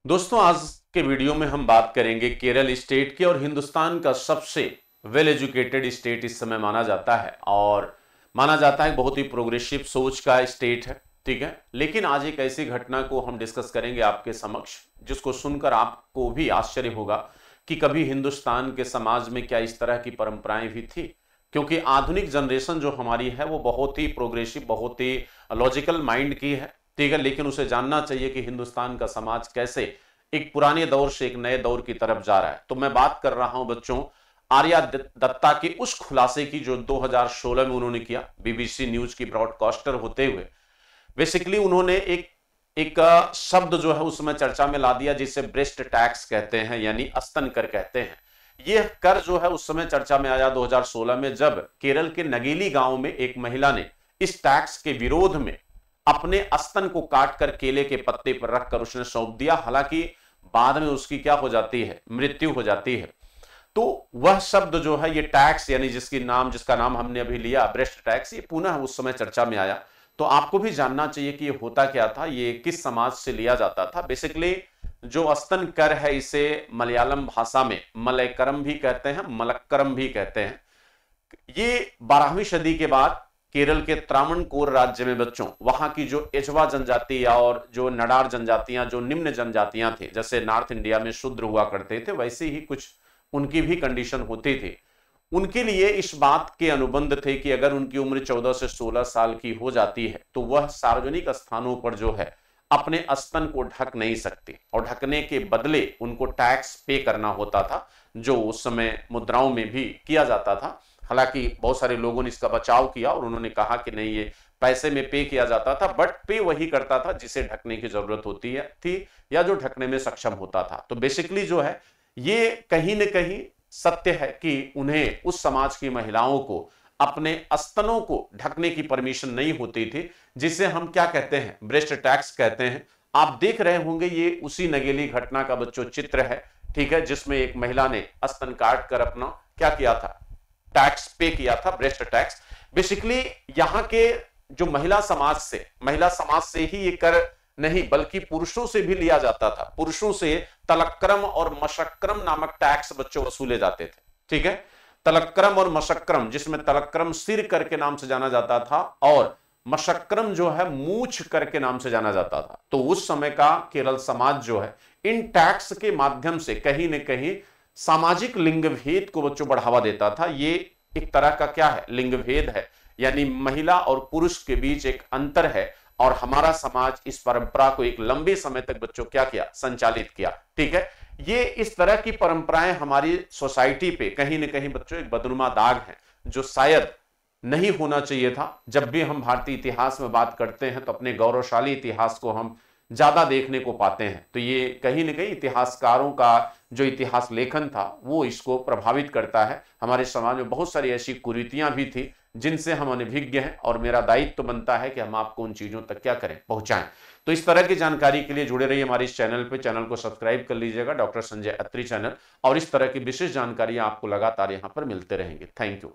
दोस्तों, आज के वीडियो में हम बात करेंगे केरल स्टेट की और हिंदुस्तान का सबसे वेल एजुकेटेड स्टेट इस समय माना जाता है और माना जाता है बहुत ही प्रोग्रेसिव सोच का स्टेट है। ठीक है, लेकिन आज एक ऐसी घटना को हम डिस्कस करेंगे आपके समक्ष जिसको सुनकर आपको भी आश्चर्य होगा कि कभी हिंदुस्तान के समाज में क्या इस तरह की परंपराएं भी थी। क्योंकि आधुनिक जनरेशन जो हमारी है वो बहुत ही प्रोग्रेसिव, बहुत ही लॉजिकल माइंड की है। ठीक है, लेकिन उसे जानना चाहिए कि हिंदुस्तान का समाज कैसे एक पुराने दौर से एक नए दौर की तरफ जा रहा है। तो मैं बात कर रहा हूं बच्चों आर्या दत्ता की उस खुलासे की जो 2016 में उन्होंने किया, बीबीसी न्यूज की ब्रॉडकास्टर होते हुए। बेसिकली उन्होंने एक शब्द जो है उसमें चर्चा में ला दिया जिसे ब्रेस्ट टैक्स कहते हैं, यानी स्तन कर कहते हैं। यह कर जो है उस समय चर्चा में आया 2016 में, जब केरल के नगेली गांव में एक महिला ने इस टैक्स के विरोध में अपने स्तन को काटकर केले के पत्ते पर रखकर उसने सौंप दिया। हालांकि बाद में उसकी क्या हो जाती है, मृत्यु हो जाती है। तो वह शब्द जो है ये टैक्स, यानी जिसका नाम हमने अभी लिया ब्रेस्ट टैक्स, ये पुनः उस समय चर्चा में आया। तो आपको भी जानना चाहिए कि ये होता क्या था, ये किस समाज से लिया जाता था। बेसिकली जो स्तन कर है इसे मलयालम भाषा में मलयकरम भी कहते हैं, मलक्करम भी कहते हैं। ये 12वीं सदी के बाद केरल के त्रावणकोर राज्य में बच्चों वहां की जो एजवा जनजाति और जो नडार जनजातियां, जो निम्न जनजातियां थी, जैसे नॉर्थ इंडिया में शूद्र हुआ करते थे वैसे ही कुछ उनकी भी कंडीशन होती थी। उनके लिए इस बात के अनुबंध थे कि अगर उनकी उम्र 14 से 16 साल की हो जाती है तो वह सार्वजनिक स्थानों पर जो है अपने स्तन को ढक नहीं सकती और ढकने के बदले उनको टैक्स पे करना होता था, जो उस समय मुद्राओं में भी किया जाता था। हालांकि बहुत सारे लोगों ने इसका बचाव किया और उन्होंने कहा कि नहीं, ये पैसे में पे किया जाता था, बट पे वही करता था जिसे ढकने की जरूरत होती है थी या जो ढकने में सक्षम होता था। तो बेसिकली जो है ये कहीं न कहीं सत्य है कि उन्हें, उस समाज की महिलाओं को अपने स्तनों को ढकने की परमिशन नहीं होती थी, जिसे हम क्या कहते हैं, ब्रेस्ट टैक्स कहते हैं। आप देख रहे होंगे ये उसी नगेली घटना का बच्चों चित्र है। ठीक है, जिसमें एक महिला ने स्तन काट कर अपना क्या किया था, टैक्स पे किया था, ब्रेस्ट टैक्स। बेसिकली यहां के जो महिला समाज से ही ये कर नहीं बल्कि पुरुषों से भी लिया जाता था। पुरुषों से तलक्क्रम और मशक्क्रम नामक टैक्स बच्चों वसूले जाते थे। ठीक है, तलक्क्रम और मशक्क्रम, जिसमें तलक्क्रम सिर कर के नाम से जाना जाता था और मशक्क्रम जो है मूछ कर के नाम से जाना जाता था। तो उस समय का केरल समाज जो है इन टैक्स के माध्यम से कहीं न कहीं सामाजिक लिंग भेद को बच्चों बढ़ावा देता था। ये एक तरह का क्या है, लिंग भेद है, यानी महिला और पुरुष के बीच एक अंतर है। और हमारा समाज इस परंपरा को एक लंबे समय तक बच्चों क्या किया, संचालित किया। ठीक है, ये इस तरह की परंपराएं हमारी सोसाइटी पे कहीं न कहीं बच्चों एक बदनुमा दाग है, जो शायद नहीं होना चाहिए था। जब भी हम भारतीय इतिहास में बात करते हैं तो अपने गौरवशाली इतिहास को हम ज्यादा देखने को पाते हैं। तो ये कहीं न कहीं इतिहासकारों का जो इतिहास लेखन था वो इसको प्रभावित करता है। हमारे समाज में बहुत सारी ऐसी कुरीतियां भी थी जिनसे हम अनभिज्ञ हैं और मेरा दायित्व तो बनता है कि हम आपको उन चीजों तक क्या करें, पहुंचाएं। तो इस तरह की जानकारी के लिए जुड़े रहिए हमारे इस चैनल पे। चैनल को सब्सक्राइब कर लीजिएगा, डॉक्टर संजय अत्री चैनल, और इस तरह की विशेष जानकारियां आपको लगातार यहां पर मिलते रहेंगे। Thank you.